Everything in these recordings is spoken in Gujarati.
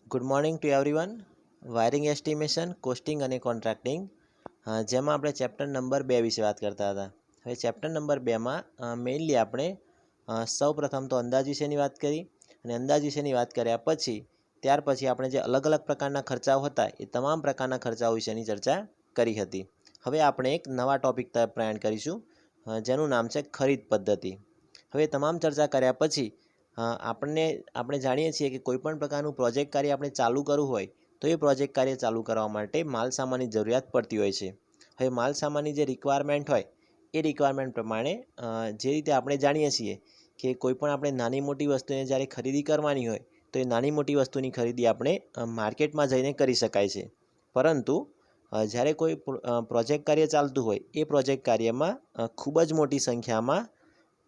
Good morning to everyone. Wiring estimation, costing અને કોન્ટ્રાક્ટિંગ, જેમાં આપણે ચેપ્ટર નંબર 2 વિશે વાત કરતા હતા. હવે ચેપ્ટર નંબર 2માં મેઇનલી આપણે સૌ પ્રથમ તો અંદાજ વિશેની વાત કરી, અને અંદાજ વિશેની વાત કર્યા પછી ત્યાર પછી આપણે જે અલગ અલગ પ્રકારના ખર્ચાઓ હતા એ તમામ પ્રકારના ખર્ચાઓ વિશેની ચર્ચા કરી હતી. હવે આપણે એક નવા ટોપિક તરફ પ્રયાણ કરીશું, જેનું નામ છે ખરીદ પદ્ધતિ. હવે તમામ ચર્ચા કર્યા પછી આપણે જાણીએ છીએ કે કોઈપણ પ્રકારનું પ્રોજેક્ટ કાર્ય આપણે ચાલુ કરવું હોય તો એ પ્રોજેક્ટ કાર્ય ચાલુ કરવા માટે માલ સામાનની જરૂરિયાત પડતી હોય છે. હવે માલ સામાનની જે રિક્વાયરમેન્ટ હોય એ રિક્વાયરમેન્ટ પ્રમાણે જે રીતે આપણે જાણીએ છીએ કે કોઈપણ આપણે નાની મોટી વસ્તુને જ્યારે ખરીદી કરવાની હોય તો એ નાની મોટી વસ્તુની ખરીદી આપણે માર્કેટમાં જઈને કરી શકાય છે. પરંતુ જ્યારે કોઈ પ્રોજેક્ટ કાર્ય ચાલતું હોય એ પ્રોજેક્ટ કાર્યમાં ખૂબ જ મોટી સંખ્યામાં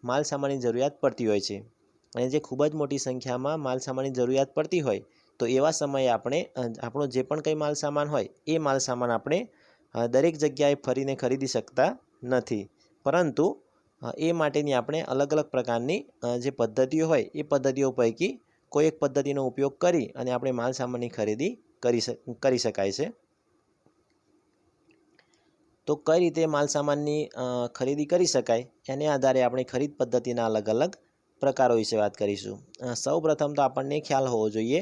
માલ સામાનની જરૂરિયાત પડતી હોય છે. અને જે ખૂબ જ મોટી સંખ્યામાં માલ સામાનની જરૂરિયાત પડતી હોય તો એવા સમયે આપણે આપણો જે પણ કંઈ માલ સામાન હોય એ માલ સામાન આપણે દરેક જગ્યાએ ફરીને ખરીદી શકતા નથી. પરંતુ એ માટેની આપણે અલગ અલગ પ્રકારની જે પદ્ધતિઓ હોય એ પદ્ધતિઓ પૈકી કોઈ એક પદ્ધતિનો ઉપયોગ કરી અને આપણે માલ સામાનની ખરીદી કરી શકાય છે. તો કઈ રીતે માલ સામાનની ખરીદી કરી શકાય એને આધારે આપણે ખરીદ પદ્ધતિના અલગ અલગ પ્રકારો વિશે વાત કરીશું. સૌ પ્રથમ તો આપણને ખ્યાલ હોવો જોઈએ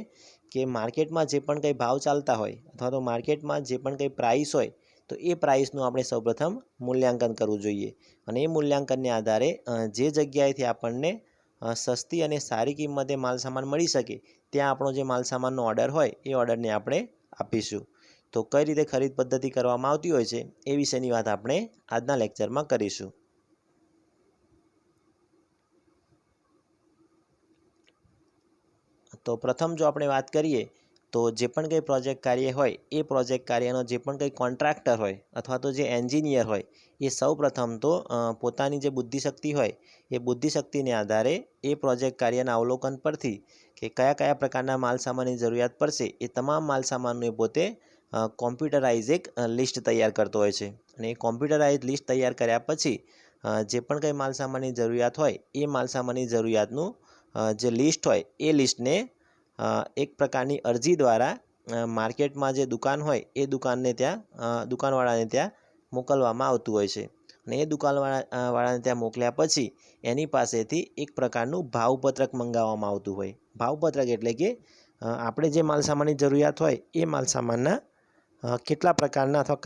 કે માર્કેટમાં જે પણ કંઈ ભાવ ચાલતા હોય અથવા તો માર્કેટમાં જે પણ કંઈ પ્રાઇસ હોય તો એ પ્રાઇસનું આપણે સૌપ્રથમ મૂલ્યાંકન કરવું જોઈએ. અને એ મૂલ્યાંકનને આધારે જે જગ્યાએથી આપણને સસ્તી અને સારી કિંમતે માલ સામાન મળી શકે ત્યાં આપણો જે માલ સામાનનો ઓર્ડર હોય એ ઓર્ડરને આપણે આપીશું. તો કઈ રીતે ખરીદ પદ્ધતિ કરવામાં આવતી હોય છે એ વિશેની વાત આપણે આજના લેક્ચરમાં કરીશું. તો પ્રથમ જો આપણે વાત કરીએ તો જે પણ કંઈ પ્રોજેક્ટ કાર્ય હોય એ પ્રોજેક્ટ કાર્યનો જે પણ કંઈ કોન્ટ્રાક્ટર હોય અથવા તો જે એન્જિનિયર હોય એ સૌ પ્રથમ તો પોતાની જે બુદ્ધિશક્તિ હોય એ બુદ્ધિશક્તિને આધારે એ પ્રોજેક્ટ કાર્યના અવલોકન પરથી કે કયા કયા પ્રકારના માલ સામાનની જરૂરિયાત પડશે એ તમામ માલ સામાનનું પોતે કોમ્પ્યુટરાઇઝ એક લિસ્ટ તૈયાર કરતો હોય છે. અને એ કોમ્પ્યુટરાઇઝ લિસ્ટ તૈયાર કર્યા પછી જે પણ કંઈ માલ સામાનની જરૂરિયાત હોય એ માલ સામાનની જરૂરિયાતનું જે લિસ્ટ હોય એ લિસ્ટને એક પ્રકારની અરજી દ્વારા માર્કેટમાં જે દુકાન હોય એ દુકાનવાળાને ત્યાં મોકલવામાં આવતું હોય છે. અને એ દુકાનવાળાને ત્યાં મોકલ્યા પછી એની પાસેથી એક પ્રકારનું ભાવપત્રક મંગાવવામાં આવતું હોય. ભાવપત્રક એટલે કે આપણે જે માલ સામાનની જરૂરિયાત હોય એ માલ સામાનના કેટલા પ્રકારના અથવા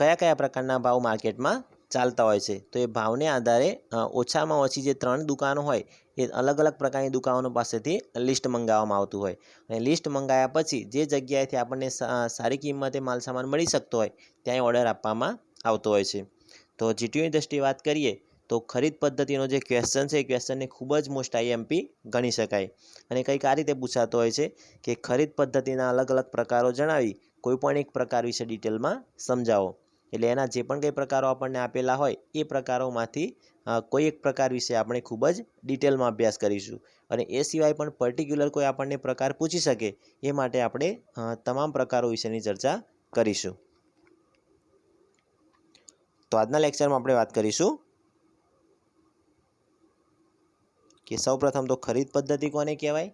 કયા પ્રકારના ભાવ માર્કેટમાં ચાલતા હોય છે. તો એ ભાવને આધારે ઓછામાં ઓછી જે 3 દુકાનો હોય એ અલગ અલગ પ્રકારની દુકાનો પાસેથી લિસ્ટ મંગાવવામાં આવતું હોય. અને લિસ્ટ મંગાવ્યા પછી જે જગ્યાએથી આપણને સારી કિંમતે માલ સામાન મળી શકતો હોય ત્યાં ઓર્ડર આપવામાં આવતો હોય છે. તો જીટીયુની દ્રષ્ટિએ વાત કરીએ તો ખરીદ પદ્ધતિનો જે ક્વેશ્ચન છે એ ક્વેશ્ચનને ખૂબ જ મોસ્ટ આઈએમપી ગણી શકાય. અને કંઈક આ રીતે પૂછાતો હોય છે કે ખરીદ પદ્ધતિના અલગ અલગ પ્રકારો જણાવી કોઈપણ એક પ્રકાર વિશે ડિટેલમાં સમજાવો. એટલે એના જે પણ કંઈ પ્રકારો આપણને આપેલા હોય એ પ્રકારોમાંથી કોઈ એક પ્રકાર વિશે આપણે ખૂબ જ ડિટેલમાં અભ્યાસ કરીશું. અને એ સિવાય પણ પર્ટિક્યુલર કોઈ આપણને પ્રકાર પૂછી શકે એ માટે આપણે તમામ પ્રકારો વિશેની ચર્ચા કરીશું. તો આજના લેક્ચરમાં આપણે વાત કરીશું કે સૌપ્રથમ તો ખરીદ પદ્ધતિ કોને કહેવાય,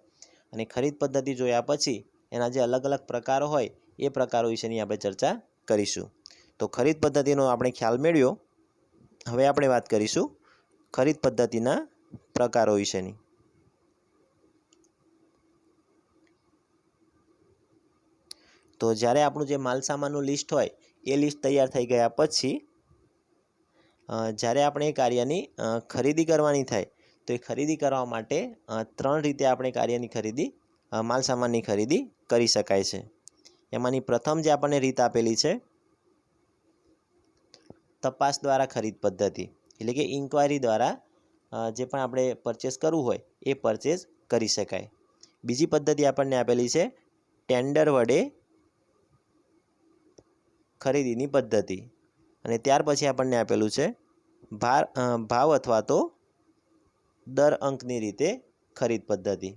અને ખરીદ પદ્ધતિ જોયા પછી એના જે અલગ અલગ પ્રકારો હોય એ પ્રકારો વિશેની આપણે ચર્ચા કરીશું. તો ખરીદ પદ્ધતિનો આપણે ખ્યાલ મેળવ્યો. હવે આપણે વાત કરીશું ખરીદ પદ્ધતિના પ્રકારો વિશેની. તો જ્યારે આપણું જે માલ સામાનનું લિસ્ટ હોય એ લિસ્ટ તૈયાર થઈ ગયા પછી જ્યારે આપણે એ કાર્યની ખરીદી કરવાની થાય તો એ ખરીદી કરવા માટે 3 રીતે આપણે માલ સામાનની ખરીદી કરી શકાય છે. એમાંની પ્રથમ જે આપણને રીત આપેલી છે તપાસ દ્વારા ખરીદ પદ્ધતિ, એટલે કે ઇન્ક્વાયરી દ્વારા જે પણ આપણે પરચેસ કરવું હોય એ પરચેસ કરી શકાય. બીજી પદ્ધતિ આપણને આપેલી છે ટેન્ડર વડે ખરીદીની પદ્ધતિ. અને ત્યાર પછી આપણને આપેલું છે ભાવ અથવા તો દર અંકની રીતે ખરીદ પદ્ધતિ.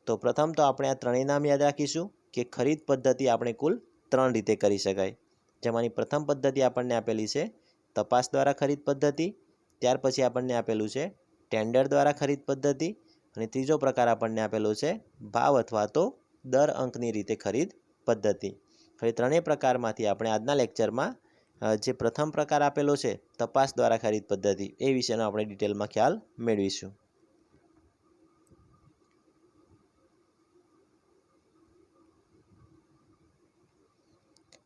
તો પ્રથમ તો આપણે આ ત્રણેય નામ યાદ રાખીશું કે ખરીદ પદ્ધતિ આપણે કુલ 3 રીતે કરી શકાય. જેમાંની પ્રથમ પદ્ધતિ આપણને આપેલી છે તપાસ દ્વારા ખરીદ પદ્ધતિ, ત્યાર પછી આપણને આપેલું છે ટેન્ડર દ્વારા ખરીદ પદ્ધતિ, અને ત્રીજો પ્રકાર આપણને આપેલો છે ભાવ અથવા તો દર અંકની રીતે ખરીદ પદ્ધતિ. હવે ત્રણેય પ્રકારમાંથી આપણે આજના લેક્ચરમાં જે પ્રથમ પ્રકાર આપેલો છે તપાસ દ્વારા ખરીદ પદ્ધતિ એ વિશેનો આપણે ડિટેલમાં ખ્યાલ મેળવીશું.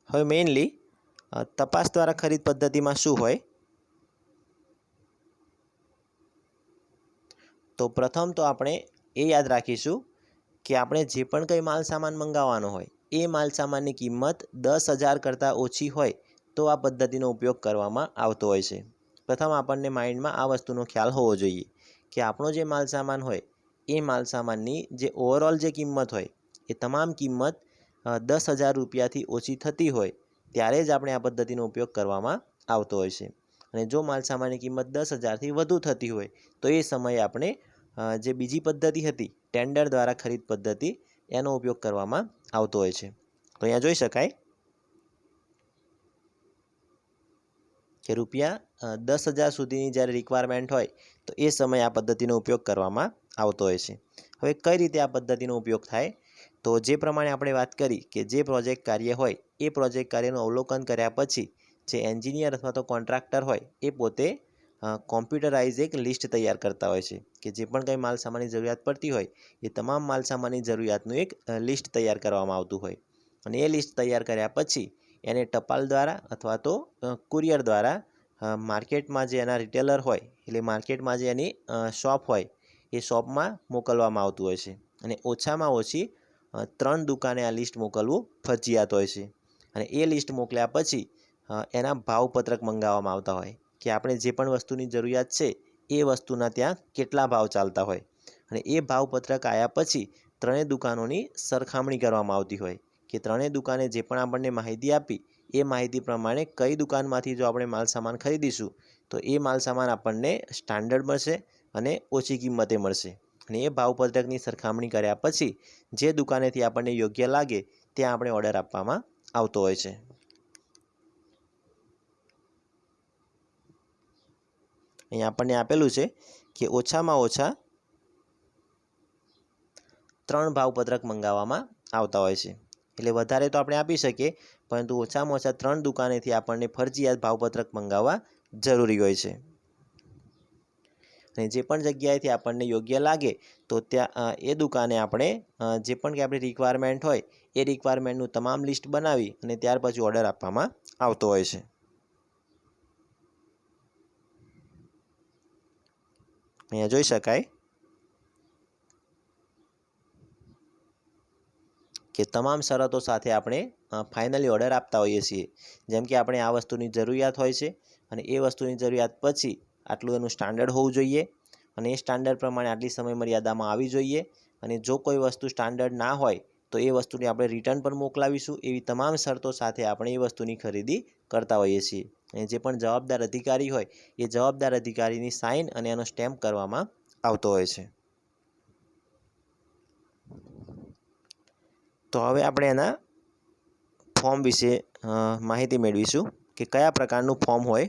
હવે મેઇનલી તપાસ દ્વારા ખરીદ પદ્ધતિમાં શું હોય? તો પ્રથમ તો આપણે એ યાદ રાખીશું કે આપણે જે પણ કંઈ માલ સામાન મંગાવવાનો હોય એ માલ સામાનની કિંમત 10,000 કરતાં ઓછી હોય તો આ પદ્ધતિનો ઉપયોગ કરવામાં આવતો હોય છે. પ્રથમ આપણને માઇન્ડમાં આ વસ્તુનો ખ્યાલ હોવો જોઈએ કે આપણો જે માલ સામાન હોય એ માલ સામાનની જે ઓવરઓલ જે કિંમત હોય એ તમામ કિંમત 10,000 રૂપિયાથી ઓછી થતી હોય ત્યારે જ આપણે આ પદ્ધતિનો ઉપયોગ કરવામાં આવતો હોય છે. અને જો માલ સામાનની કિંમત 10,000થી વધુ થતી હોય તો એ સમયે આપણે જે બીજી પદ્ધતિ હતી ટેન્ડર દ્વારા ખરીદ પદ્ધતિ એનો ઉપયોગ કરવામાં આવતો હોય છે. તો અહીંયા જોઈ શકાય કે રૂપિયા 10,000 સુધીની જ્યારે રિક્વાયરમેન્ટ હોય તો એ સમયે આ પદ્ધતિનો ઉપયોગ કરવામાં આવતો હોય છે. હવે કઈ રીતે આ પદ્ધતિનો ઉપયોગ થાય? તો જે પ્રમાણે આપણે વાત કરી કે જે પ્રોજેક્ટ કાર્ય હોય એ પ્રોજેક્ટ કાર્યનું અવલોકન કર્યા પછી જે એન્જિનિયર અથવા તો કોન્ટ્રાક્ટર હોય એ પોતે કોમ્પ્યુટરાઇઝ એક લિસ્ટ તૈયાર કરતા હોય છે કે જે પણ કંઈ માલ સામાનની જરૂરિયાત પડતી હોય એ તમામ માલ સામાનની જરૂરિયાતનું એક લિસ્ટ તૈયાર કરવામાં આવતું હોય. અને એ લિસ્ટ તૈયાર કર્યા પછી એને ટપાલ દ્વારા અથવા તો કુરિયર દ્વારા માર્કેટમાં જે એના રિટેલર હોય એટલે માર્કેટમાં જે એની શોપ હોય એ શોપમાં મોકલવામાં આવતું હોય છે. અને ઓછામાં ઓછી 3 દુકાને આ લિસ્ટ મોકલવું ફરજિયાત હોય છે. અને એ લિસ્ટ મોકલ્યા પછી એના ભાવપત્રક મંગાવવામાં આવતા હોય કે આપણે જે પણ વસ્તુની જરૂરિયાત છે એ વસ્તુના ત્યાં કેટલા ભાવ ચાલતા હોય. અને એ ભાવપત્રક આવ્યા પછી ત્રણેય દુકાનોની સરખામણી કરવામાં આવતી હોય કે ત્રણેય દુકાને જે પણ આપણને માહિતી આપી એ માહિતી પ્રમાણે કઈ દુકાનમાંથી જો આપણે માલ સામાન ખરીદીશું તો એ માલ સામાન આપણને સ્ટાન્ડર્ડ મળશે અને ઓછી કિંમતે મળશે. અને એ ભાવપત્રકની સરખામણી કર્યા પછી જે દુકાનેથી આપણને યોગ્ય લાગે ત્યાં આપણે ઓર્ડર આપવામાં આવતો હોય છે. અહીંયા આપણને આપેલું છે કે ઓછામાં ઓછા 3 ભાવપત્રક મંગાવવામાં આવતા હોય છે. એટલે વધારે તો આપણે આપી શકીએ પરંતુ ઓછામાં ઓછા 3 દુકાનેથી આપણને ફરજિયાત ભાવપત્રક મંગાવવા જરૂરી હોય છે. અને જે પણ જગ્યાએથી આપણને યોગ્ય લાગે તો ત્યાં એ દુકાને આપણે જે પણ કે આપણી રિક્વાયરમેન્ટ હોય એ રિક્વાયરમેન્ટનું તમામ લિસ્ટ બનાવી અને ત્યાર પછી ઓર્ડર આપવામાં આવતો હોય છે. અહીંયા જોઈ શકાય કે તમામ શરતો સાથે આપણે ફાઇનલી ઓર્ડર આપતા હોઈએ છીએ. જેમ કે આપણે આ વસ્તુની જરૂરિયાત હોય છે અને એ વસ્તુની જરૂરિયાત પછી આટલું એનું સ્ટાન્ડર્ડ હોવું જોઈએ અને એ સ્ટાન્ડર્ડ પ્રમાણે આટલી સમય મર્યાદામાં આવી જોઈએ. અને જો કોઈ વસ્તુ સ્ટાન્ડર્ડ ના હોય તો એ વસ્તુને આપણે રિટર્ન પણ મોકલાવીશું. એવી તમામ શરતો સાથે આપણે એ વસ્તુની ખરીદી કરતા હોઈએ છીએ. અને જે પણ જવાબદાર અધિકારી હોય એ જવાબદાર અધિકારીની સાઇન અને એનો સ્ટેમ્પ કરવામાં આવતો હોય છે. તો હવે આપણે એના ફોર્મ વિશે માહિતી મેળવીશું કે કયા પ્રકારનું ફોર્મ હોય.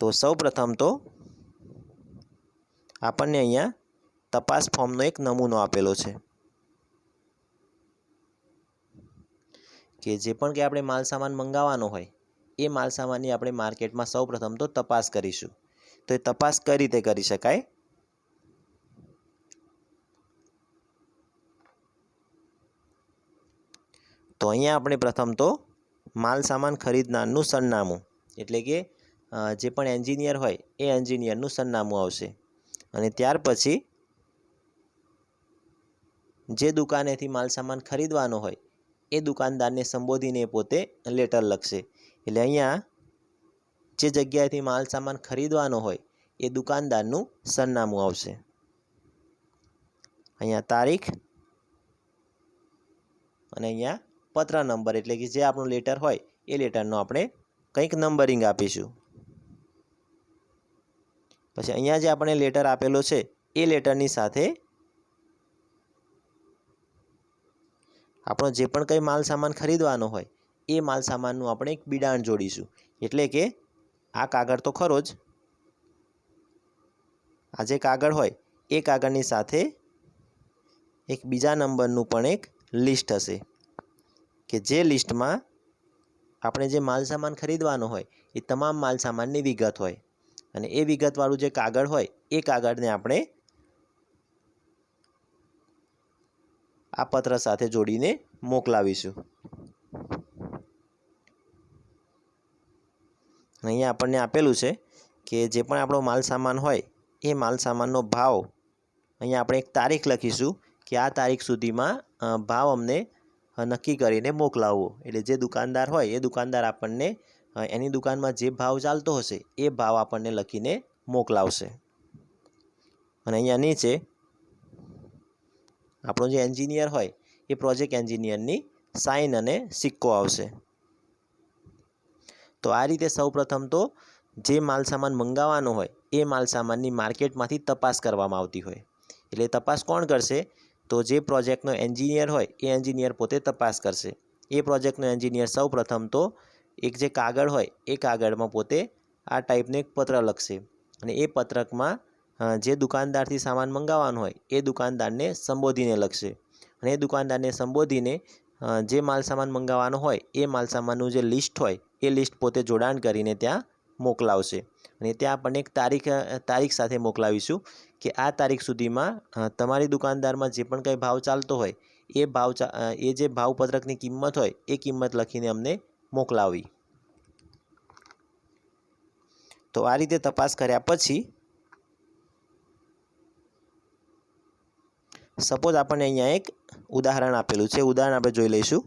તો સૌપ્રથમ તો આપણને અહીંયા તપાસ ફોર્મનો એક નમૂનો આપેલો છે કે જે પણ કે આપણે માલ સામાન મંગાવવાનો હોય એ માલ સામાનની આપણે માર્કેટમાં સૌપ્રથમ તો તપાસ કરીશું. તો એ તપાસ કઈ રીતે કરી શકાય? તો અહીંયા આપણે પ્રથમ તો માલ સામાન ખરીદનારનું સરનામું એટલે કે જે પણ એન્જિનિયર હોય એ એન્જિનિયરનું સરનામું આવશે. અને ત્યાર પછી જે દુકાનેથી માલ સામાન ખરીદવાનો હોય એ દુકાનદારને સંબોધીને પોતે લેટર લખશે. એટલે અહીંયા જે જગ્યાએથી માલ સામાન ખરીદવાનો હોય એ દુકાનદારનું સરનામું આવશે. અહીંયા તારીખ અને અહીંયા પત્ર નંબર એટલે કે જે આપણું લેટર હોય એ લેટરનો આપણે કંઈક નંબરિંગ આપીશું. પછી અહીંયા જે આપણે લેટર આપેલો છે એ લેટરની સાથે આપણો જે પણ કંઈ માલ સામાન ખરીદવાનો હોય એ માલ સામાનનું આપણે એક બિડાણ જોડીશું. એટલે કે આ કાગળ તો ખરો જ આ જે કાગળ હોય એ કાગળની સાથે એક બીજા નંબરનું પણ એક લિસ્ટ હશે કે જે લિસ્ટમાં આપણે જે માલ સામાન ખરીદવાનો હોય એ તમામ માલ સામાનની વિગત હોય અને એ વિગતવાળું જે કાગળ હોય એ કાગળને આપણે આ પત્ર સાથે જોડીને મોકલાવીશું. અહીંયા આપણને આપેલું છે કે જે પણ આપણો માલ સામાન હોય એ માલ સામાનનો ભાવ અહીંયા આપણે એક તારીખ લખીશું કે આ તારીખ સુધીમાં ભાવ અમને નક્કી કરીને મોકલાવવો. એટલે જે દુકાનદાર હોય એ દુકાનદાર આપણને એની દુકાનમાં જે ભાવ ચાલતો હશે એ ભાવ આપણને લખીને મોકલાવશે. અને અહીંયા નીચે આપણો જે એન્જિનિયર હોય એ પ્રોજેક્ટ એન્જિનિયરની સાઇન અને સિક્કો આવશે. તો આ રીતે સૌપ્રથમ તો જે માલ સામાન મંગાવવાનો હોય એ માલ સામાનની માર્કેટમાંથી તપાસ કરવામાં આવતી હોય. એટલે તપાસ કોણ કરશે? તો જે પ્રોજેક્ટનો એન્જિનિયર હોય એ એન્જિનિયર પોતે તપાસ કરશે. એ પ્રોજેક્ટનો એન્જિનિયર સૌપ્રથમ તો એક જે કાગળ હોય એ કાગળમાં પોતે આ ટાઈપનું એક પત્ર લખશે અને એ પત્રકમાં જે દુકાનદારથી સામાન મંગાવવાનો હોય એ દુકાનદારને સંબોધીને લખશે અને એ દુકાનદારને સંબોધીને જે માલ સામાન મંગાવવાનો હોય એ માલ સામાનનું જે લિસ્ટ હોય એ લિસ્ટ પોતે જોડાણ કરીને ત્યાં મોકલાવશે અને ત્યાં આપણને એક તારીખ સાથે મોકલાવીશું કે આ તારીખ સુધીમાં તમારી દુકાનદારમાં જે પણ કંઈ ભાવ ચાલતો હોય એ જે ભાવપત્રકની કિંમત હોય એ કિંમત લખીને અમને મોકલાવી. તો આ રીતે તપાસ કર્યા પછી સપોઝ આપણને અહીંયા એક ઉદાહરણ આપેલું છે. ઉદાહરણ આપણે જોઈ લઈશું.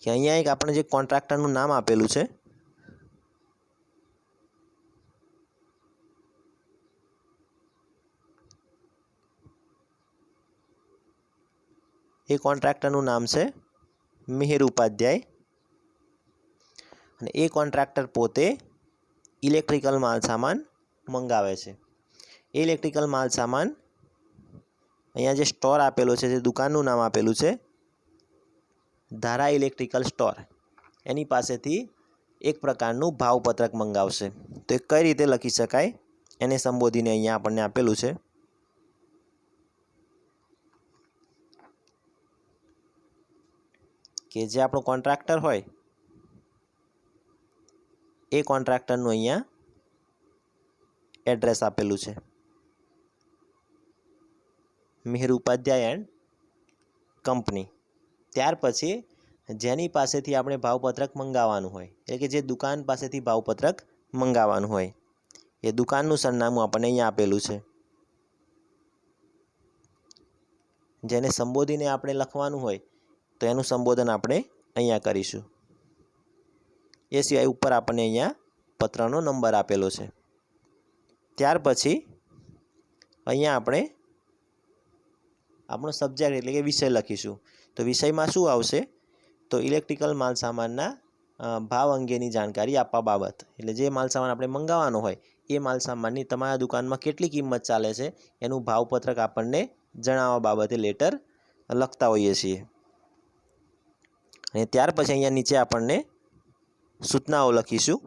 કે અહીંયા એક આપણે જે કોન્ટ્રાક્ટરનું નામ આપેલું છે એ કોન્ટ્રાક્ટરનું નામ છે મિહિર ઉપાધ્યાય અને એ કોન્ટ્રાક્ટર પોતે ઇલેક્ટ્રિકલ માલ સામાન મંગાવે છે. એ ઇલેક્ટ્રિકલ માલ સામાન અહીંયા જે સ્ટોર આપેલો છે, જે દુકાનનું નામ આપેલું છે ધારા ઇલેક્ટ્રિકલ સ્ટોર, એની પાસેથી એક પ્રકારનું ભાવપત્રક મંગાવશે. તો એ કઈ રીતે લખી શકાય એને સંબોધીને અહીંયા આપણને આપેલું છે કે જે આપણો કોન્ટ્રાક્ટર હોય એ કોન્ટ્રાક્ટરનું અહીંયા એડ્રેસ આપેલું છે મિહિર ઉપાધ્યાય એન્ડ કંપની. ત્યાર પછી જેની પાસેથી આપણે ભાવપત્રક મંગાવવાનું હોય એટલે કે જે દુકાન પાસેથી ભાવપત્રક મંગાવવાનું હોય એ દુકાનનું સરનામું આપણને અહીંયા આપેલું છે જેને સંબોધીને આપણે લખવાનું હોય તો એનું સંબોધન આપણે અહીંયા કરીશું. એ સિવાય ઉપર આપણને અહીંયા પત્રનો નંબર આપેલો છે. ત્યાર પછી અહીંયા આપણે આપણો સબ્જેક્ટ એટલે કે વિષય લખીશું. તો વિષયમાં શું આવશે? તો ઇલેક્ટ્રિકલ માલ સામાનના ભાવ અંગેની જાણકારી આપવા બાબત. એટલે જે માલ સામાન આપણે મંગાવવાનો હોય એ માલ સામાનની તમારા દુકાનમાં કેટલી કિંમત ચાલે છે એનું ભાવપત્રક આપણને જણાવવા બાબતે લેટર લખતા હોઈએ છીએ. અને ત્યાર પછી અહીંયા નીચે આપણને સૂચનાઓ લખીશું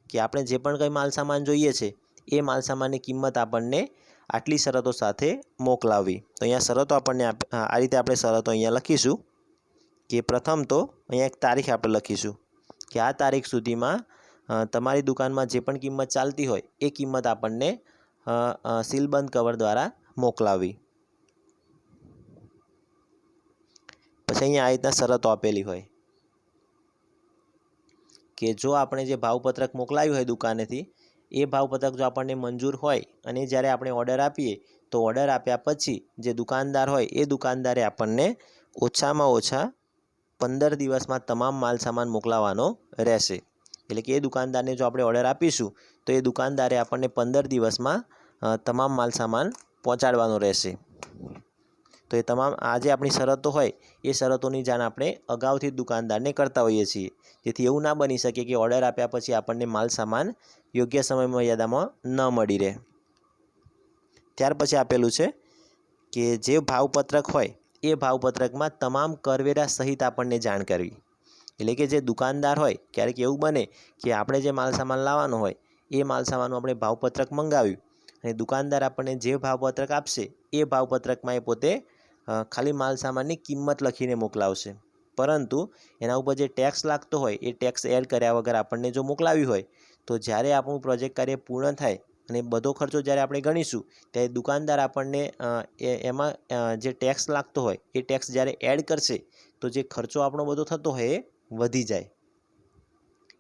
કે આપણે જે પણ કંઈ માલ સામાન જોઈએ છે એ માલ સામાનની કિંમત આપણને આટલી શરતો સાથે મોકલાવી. તો અહીંયા શરતો આપણને આ રીતે આપણે શરતો અહીંયા લખીશું કે પ્રથમ તો અહીંયા એક તારીખ આપણે લખીશું કે આ તારીખ સુધીમાં તમારી દુકાનમાં જે પણ કિંમત ચાલતી હોય એ કિંમત આપણને સીલબંધ કવર દ્વારા મોકલાવી. પછી અહીંયા આ રીતના શરતો આપેલી હોય કે જો આપણે જે ભાવપત્રક મોકલાવ્યું હોય દુકાનેથી એ ભાવપત્રક જો આપણને મંજૂર હોય અને જ્યારે આપણે ઓર્ડર આપીએ તો ઓર્ડર આપ્યા પછી જે દુકાનદાર હોય એ દુકાનદારે આપણને ઓછામાં ઓછા 15 દિવસમાં તમામ માલ સામાન મોકલાવવાનો રહેશે. એટલે કે એ દુકાનદારને જો આપણે ઓર્ડર આપીશું તો એ દુકાનદારે આપણને 15 દિવસમાં તમામ માલ સામાન પહોંચાડવાનો રહેશે. તો એ તમામ આ જે આપણી શરતો હોય એ શરતોની જાણ આપણે અગાઉથી દુકાનદારને કરતા હોઈએ છીએ, જેથી એવું ના બની શકે કે ઓર્ડર આપ્યા પછી આપણને માલ સામાન યોગ્ય સમય મર્યાદામાં ન મળી રહે. ત્યાર પછી આપેલું છે કે જે ભાવપત્રક હોય એ ભાવપત્રકમાં તમામ કરવેરા સહિત આપણને જાણ કરવી. એટલે કે જે દુકાનદાર હોય, ક્યારેક એવું બને કે આપણે જે માલસામાન લાવવાનો હોય એ માલસામાનનું આપણે ભાવપત્રક મંગાવ્યું અને દુકાનદાર આપણને જે ભાવપત્રક આપશે એ ભાવપત્રકમાં એ પોતે ખાલી માલસામાનની કિંમત લખીને મોકલાવશે, પરંતુ એના ઉપર જે ટેક્સ લાગતો હોય એ ટેક્સ એડ કર્યા વગર આપણને જો મોકલાવ્યું હોય તો જ્યારે આપણું પ્રોજેક્ટ કાર્ય પૂર્ણ થાય અને બધો ખર્ચો જ્યારે આપણે ગણીશું ત્યારે દુકાનદાર આપણને એમાં જે ટેક્સ લાગતો હોય એ ટેક્સ જ્યારે એડ કરશે તો જે ખર્ચો આપણો બધો થતો હોય એ વધી જાય.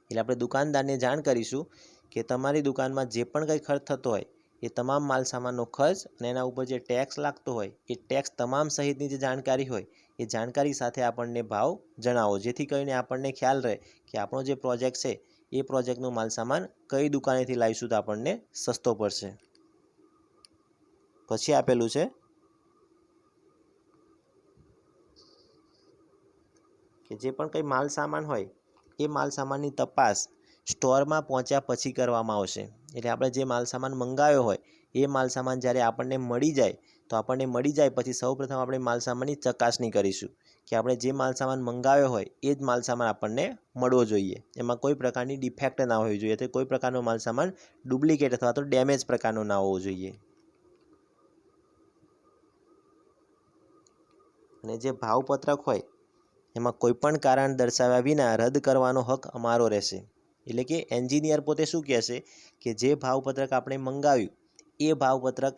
એટલે આપણે દુકાનદારને જાણ કરીશું કે તમારી દુકાનમાં જે પણ કંઈ ખર્ચ થતો હોય એ તમામ માલસામાનનો ખર્ચ અને એના ઉપર જે ટેક્સ લાગતો હોય એ ટેક્સ તમામ સહિતની જે જાણકારી હોય એ જાણકારી સાથે આપણને ભાવ જણાવો, જેથી કરીને આપણને ખ્યાલ રહે કે આપણો જે પ્રોજેક્ટ છે એ પ્રોજેક્ટનો માલસામાન કઈ દુકાનેથી લાવીશું તો આપણને સસ્તો પડશે. પછી આપેલું છે કે જે પણ કંઈ માલસામાન હોય એ માલસામાનની તપાસ સ્ટોરમાં પહોંચ્યા પછી કરવામાં આવશે. એટલે આપણે જે માલસામાન મંગાવ્યો હોય એ માલસામાન જ્યારે આપણને મળી જાય તો આપણને મળી જાય પછી સૌપ્રથમ આપણે માલસામાનની ચકાસણી કરીશું કે આપણે જે માલસામાન મંગાવ્યો હોય એ જ માલસામાન આપણને મળવો જોઈએ, એમાં કોઈ પ્રકારની ડિફેક્ટ ના હોવી જોઈએ, તો કોઈ પ્રકારનો માલસામાન ડુપ્લિકેટ અથવા તો ડેમેજ પ્રકારનો ના હોવો જોઈએ. અને જે ભાવપત્રક હોય એમાં કોઈપણ કારણ દર્શાવ્યા વિના રદ કરવાનો હક અમારો રહેશે. એટલે કે એન્જિનિયર પોતે શું કહેશે કે જે ભાવપત્રક આપણે મંગાવ્યું એ ભાવપત્રક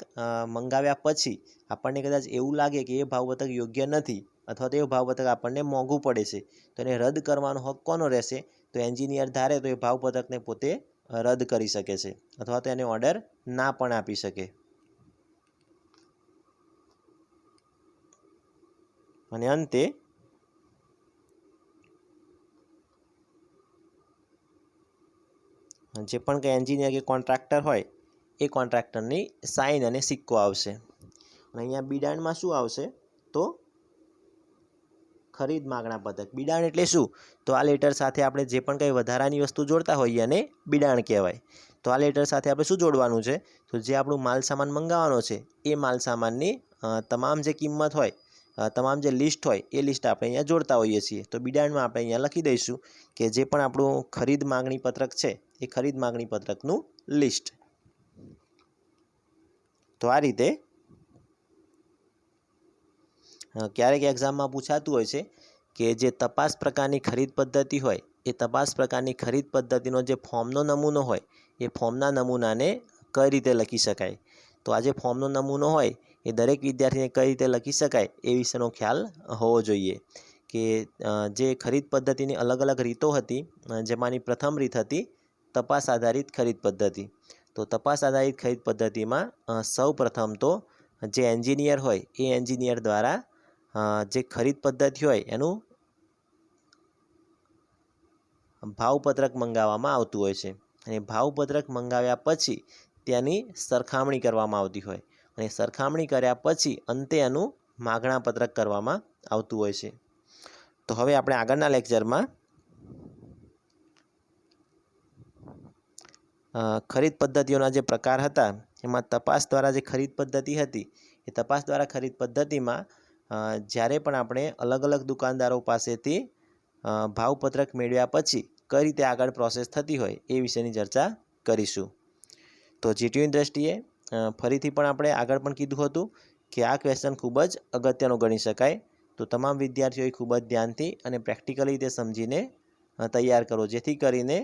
મંગાવ્યા પછી આપણને કદાચ એવું લાગે કે એ ભાવપત્રક યોગ્ય નથી અથવા તો એ ભાવપત્રક આપણને મોંઘું પડે છે તો એને રદ કરવાનો હક કોનો રહેશે? તો એન્જિનિયર ધારે તો એ ભાવપત્રકને પોતે રદ કરી શકે છે અથવા તો એને ઓર્ડર ના પણ આપી શકે. અને અંતે જે પણ કંઈ એન્જિનિયર કે કોન્ટ્રાક્ટર હોય એ કોન્ટ્રાક્ટરની સાઇન અને સિક્કો આવશે. અને અહીંયા બિડાણમાં શું આવશે તો ખરીદ માગણા પત્રક. બિડાણ એટલે શું? તો આ લેટર સાથે આપણે જે પણ કંઈ વધારાની વસ્તુ જોડતા હોઈએ અને બિડાણ કહેવાય. તો આ લેટર સાથે આપણે શું જોડવાનું છે? તો જે આપણું માલસામાન મંગાવવાનો છે એ માલસામાનની તમામ જે કિંમત હોય, તમામ જે લિસ્ટ હોય એ લિસ્ટ આપણે અહીંયા જોડતા હોઈએ છીએ. તો બિડાણમાં આપણે અહીંયા લખી દઈશું કે જે પણ આપણું ખરીદ માગણી પત્રક છે એ ખરીદ માગણી પત્રકનું લિસ્ટ. તો આ રીતે ક્યારેક એક્ઝામમાં પૂછાતું હોય છે કે જે તપાસ પ્રકારની ખરીદ પદ્ધતિ હોય એ તપાસ પ્રકારની ખરીદ પદ્ધતિનો જે ફોર્મનો નમૂનો હોય એ ફોર્મના નમૂનાને કઈ રીતે લખી શકાય. તો આ જે ફોર્મનો નમૂનો હોય એ દરેક વિદ્યાર્થીને કઈ રીતે લખી શકાય એ વિશેનો ખ્યાલ હોવો જોઈએ. કે જે ખરીદ પદ્ધતિની અલગ અલગ રીતો હતી, જેમાંની પ્રથમ રીત હતી તપાસ આધારિત ખરીદ પદ્ધતિ. તો તપાસ આધારિત ખરીદ પદ્ધતિમાં સૌ પ્રથમ તો જે એન્જિનિયર હોય એ એન્જિનિયર દ્વારા જે ખરીદ પદ્ધતિ હોય એનું ભાવપત્રક મંગાવવામાં આવતું હોય છે અને ભાવપત્રક મંગાવ્યા પછી તેની સરખામણી કરવામાં આવતી હોય અને સરખામણી કર્યા પછી અંતે એનું માગણા પત્રક કરવામાં આવતું હોય છે. તો હવે આપણે આગળના લેક્ચરમાં ખરીદ પદ્ધતિઓના જે પ્રકાર હતા એમાં તપાસ દ્વારા જે ખરીદ પદ્ધતિ હતી એ તપાસ દ્વારા ખરીદ પદ્ધતિમાં જ્યારે પણ આપણે અલગ અલગ દુકાનદારો પાસેથી ભાવપત્રક મેળવ્યા પછી કઈ રીતે આગળ પ્રોસેસ થતી હોય એ વિશેની ચર્ચા કરીશું. તો જીટીયુની દ્રષ્ટિએ ફરીથી પણ આપણે આગળ પણ કીધું હતું કે આ ક્વેશ્ચન ખૂબ જ અગત્યનો ગણી શકાય. તો તમામ વિદ્યાર્થીઓએ ખૂબ જ ધ્યાનથી અને પ્રેક્ટિકલી રીતે સમજીને તૈયાર કરો, જેથી કરીને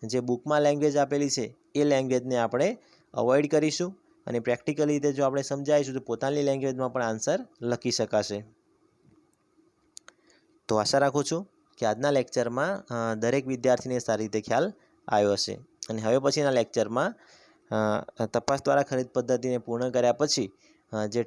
જે બુકમાં લેંગ્વેજ આપેલી છે એ લેંગ્વેજને આપણે અવોઇડ કરીશું અને પ્રેક્ટિકલી રીતે જો આપણે સમજાવીશું તો પોતાની લેંગ્વેજમાં પણ આન્સર લખી શકાશે. તો આશા રાખું છું કે આજના લેક્ચરમાં દરેક વિદ્યાર્થીને સારી રીતે ખ્યાલ આવ્યો હશે અને હવે પછીના લેક્ચરમાં તપાસ દ્વારા ખરીદ પદ્ધતિને પૂર્ણ કર્યા પછી જે